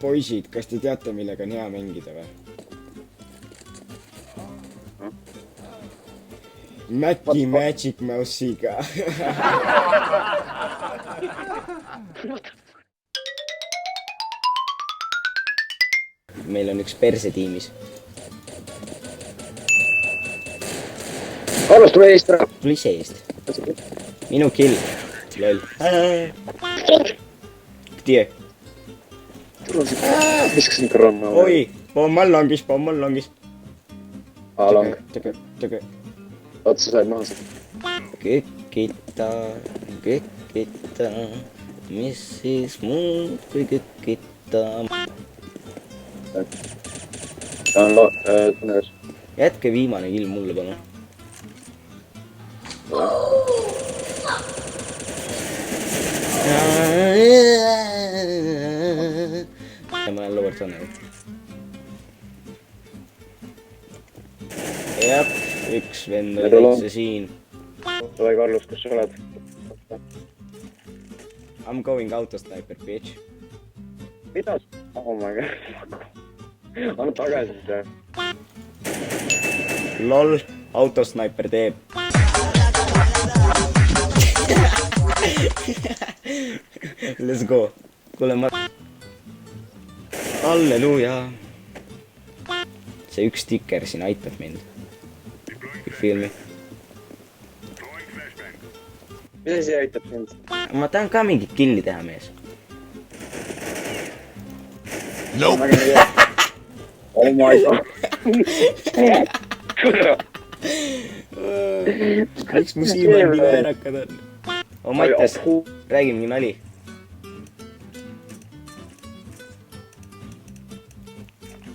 Poisid, kas te teate, millega on hea mängida või? Maci Magic Mouse'iga. Meil on üks perse tiimis. Alustame eest ära. Tuli seest. Minu kill. Lol. Где? Viskasin korona. Oi, pomm all langis. Lang. Tõge. Otsa said maha. Kükita, mis siis muud kui kükita. Ta on tunnekas. Jätke viimane kill mulle, palun. Ja ma olen lower tunnel. Jep, üks vend oli täitsa siin. Tule Karlus, kus sa oled? I'm going autosniper, bitch. Mida? Oh my god. Anna tagasi seda. Lol, autosniper teeb. Let's go. Kuule, ma... Halleluuja. See üks sticker siin aitab mind. You feel me? Mida see aitab sind? Ma tahan ka mingit killi teha, mees. Nope. Oh my god. Miks mu silmad nii väerakad on? Oh, Mattias, räägi mingi nali.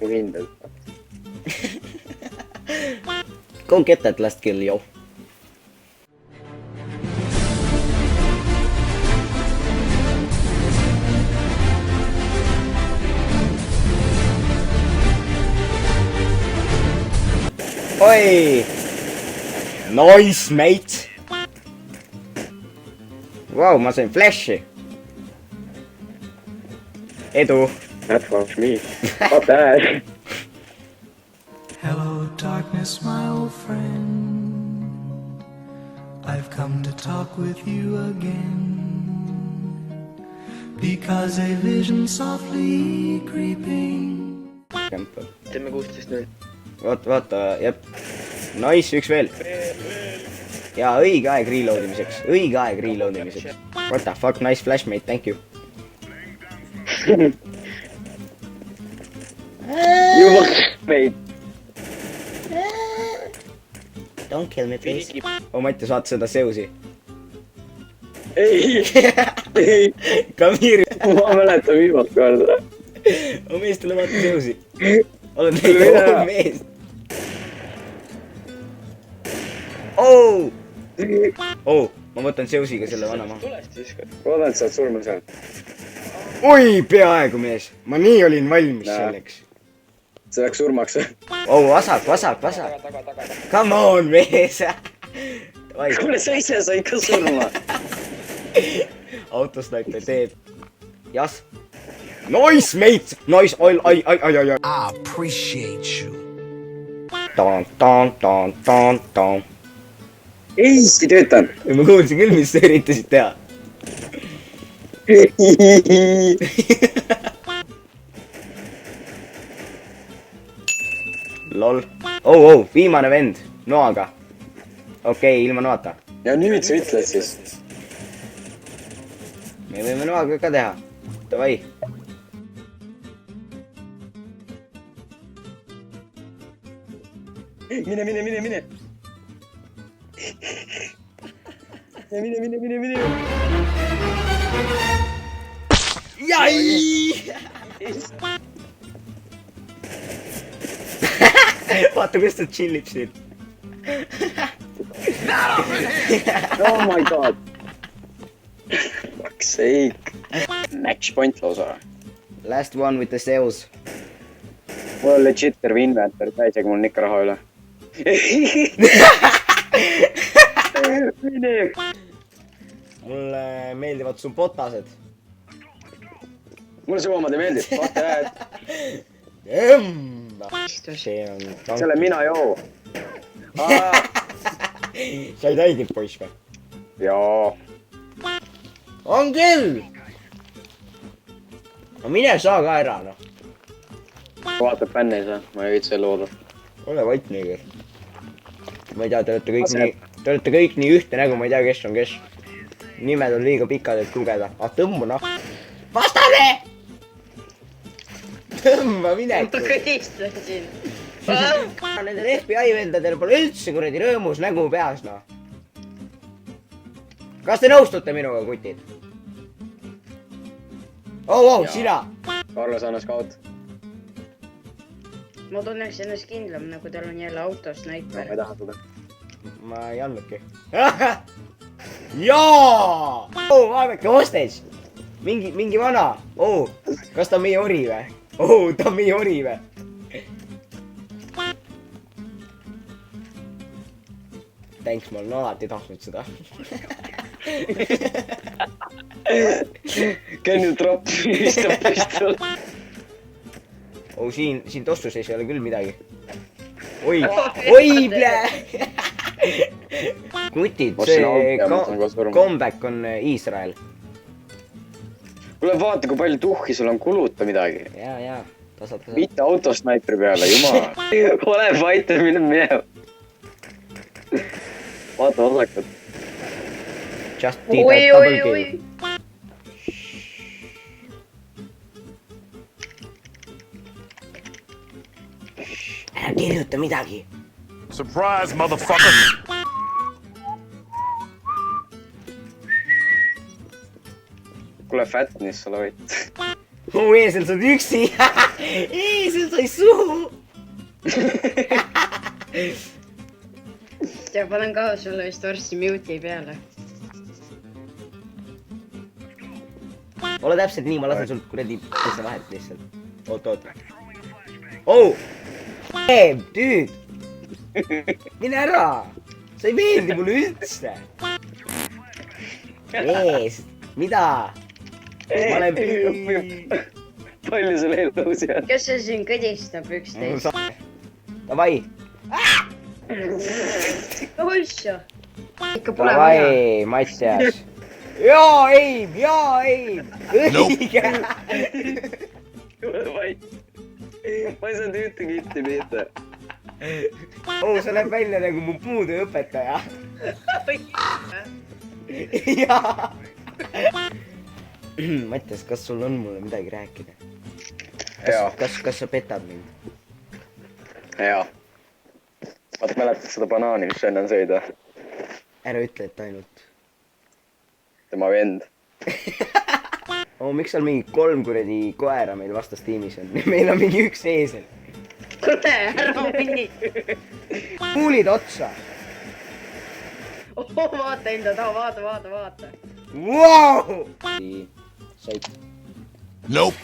Mu hindel. Go get that last kill, yo. Oi! Nice, mate! Wow, ma sain flashi! Edu! That was me. What the heck? Hello, darkness, my old friend. I've come to talk with you again. Because a vision softly creeping. Teeme 16-0. Vaata, jep. Nice, üks veel. Ja õige aeg reloadimiseks. What the fuck, nice flash, mate, thank you. You look mate. Don't kill me, please. Oh, Mattias, vaata seda seusi. Ei. Ei. Come here. Ma mäletan viimast korda. Oh, mees, tule vaata seusi. Oled neid mees. Oh! Oh, ma võtan seusiga selle vana maha. Loodan, et saad surma seal. Oi, peaaegu, mees. Ma nii olin valmis selleks. See läks surmaks. Oh, vasak. Come on, mees. Kuule, sa ise said ka surma. Autosniper teeb. Jas. Nice, mate. Nice. Ai. I appreciate you. Tan. Eesti töötan. Ma kuulsin küll, mis sa üritasid teha. Lol. Oh, viimane vend. Noaga. Okei, ilma noata. Ja nüüd sa ütled siis. Me võime noaga ka teha. Davai. Mine. Mine. Jai! Vaata, kus ta chillib siin. Oh my god. Fuck's sake. Match point lausa. Last one with the sales. Mul on legit terve inventor täis, aga mul on ikka raha üle. Mine. Mulle meeldivad su botased. mulle see omad ei meeldi. see on selle mina joo. said haigelt poiss või? Jaa. On küll! no mine saa ka ära noh. Vaatab fänne ei saa, ma ei viitsi ellu oodata. ole vait nii küll. ma ei tea, te olete kõik nii ühte nägu, ma ei tea, kes on kes. nimed on liiga pikad, et lugeda. tõmba noh. vastane! tõmba mineku. ma kõdistasin. Nendel FBI vendadel pole üldse kuradi rõõmus nägu peas noh. kas te nõustute minuga, kutid? sina! Carlos annas kaot. ma tunneks ennast kindlam, nagu tal on jälle autosnaiper. ma ei taha seda. ma ei andnudki. jaa! vaadake, hostage! mingi vana. kas ta on meie ori või? ta on meie ori või? Thanks, ma olen alati tahtnud seda. Can you drop istab pistol? siin tossuses ei ole küll midagi. oi, plee! kutid, see comeback on Iisrael. kuule, vaata, kui palju tuhhi sul on, kuluta midagi. jaa, tasad. mitte autosnaipri peale, jumal. ole vait ja mine minema. vaata vasakut. Just did a double kill. ära kirjuta midagi. Surprise, motherfucker! kuule, Fatnis, ole vait. eesel saad üksi. eesel sai suhu. ja panen ka sulle vist varsti mute'i peale. ole täpselt nii, ma lasen sul kuradi asja vahet lihtsalt. oot. tüüd. mine ära. sa ei meeldi mulle üldse. mida? ma olen palju sul elus jääb? kes see siin kõdistab üksteist? Davai. oissa. ikka pole vaja. Davai, Mattias. jaa, Eim. õige. kuule, vait. ma ei saanud ühtegi hitti pihta. sa näeb välja nagu mu puudeõpetaja. jaa. Mattias, kas sul on mulle midagi rääkida? kas sa petad mind? jaa. vaata, mäletad seda banaani, mis sa enne sõid või? ära ütle, et ainult. tema vend. miks seal mingi 3 kuradi koera meil vastas tiimis on? meil on mingi 1 eesel. kuule, ära mini. kuulid otsa. vaata enda taha, vaata. Vau! Said. Nope.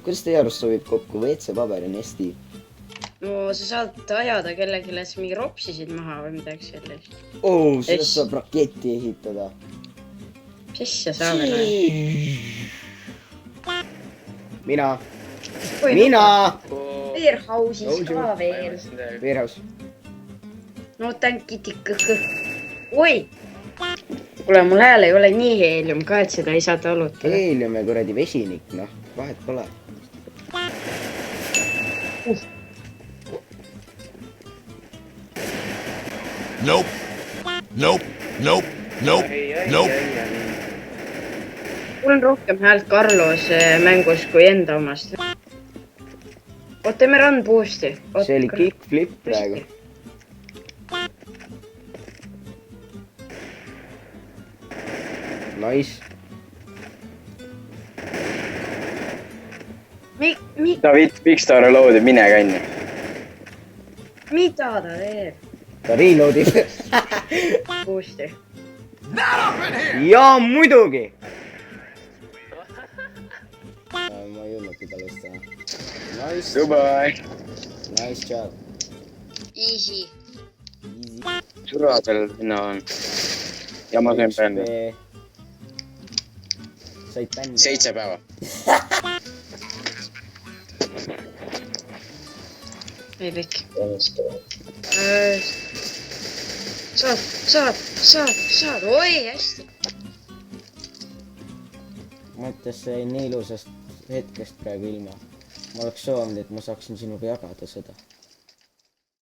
kuidas teie arust sobib kokku WC-paber ja Nesti? no sa saad ajada kellelegi mingi ropsisid maha või midagi sellist. sellest saab raketti ehitada. mis asja sa veel? mina. Warehouse'is ka veel. Warehouse. no tänkid ikka. oi! kuule, mul hääl ei ole nii heelium ka, et seda ei saa talutada. Heelium ja kuradi vesinik, noh, vahet pole. Nope. mul on rohkem häält Carlos mängus kui enda omast. oot, teeme run boost'i. see oli kickflip praegu. Nice. David, miks ta reloadib, mine kanni. mida ta teeb? ta reloadib. boost'i. jaa, muidugi. ma ei jõudnudki talust teha. Nice. Goodbye. Nice job. Easy. Türa tal sinna on. ja ma sain bänni . said bänni . 7 päeva . ei pikk . saad , oi hästi . Mattias sai nii ilusast hetkest praegu ilma . ma oleks soovinud , et ma saaksin sinuga jagada seda .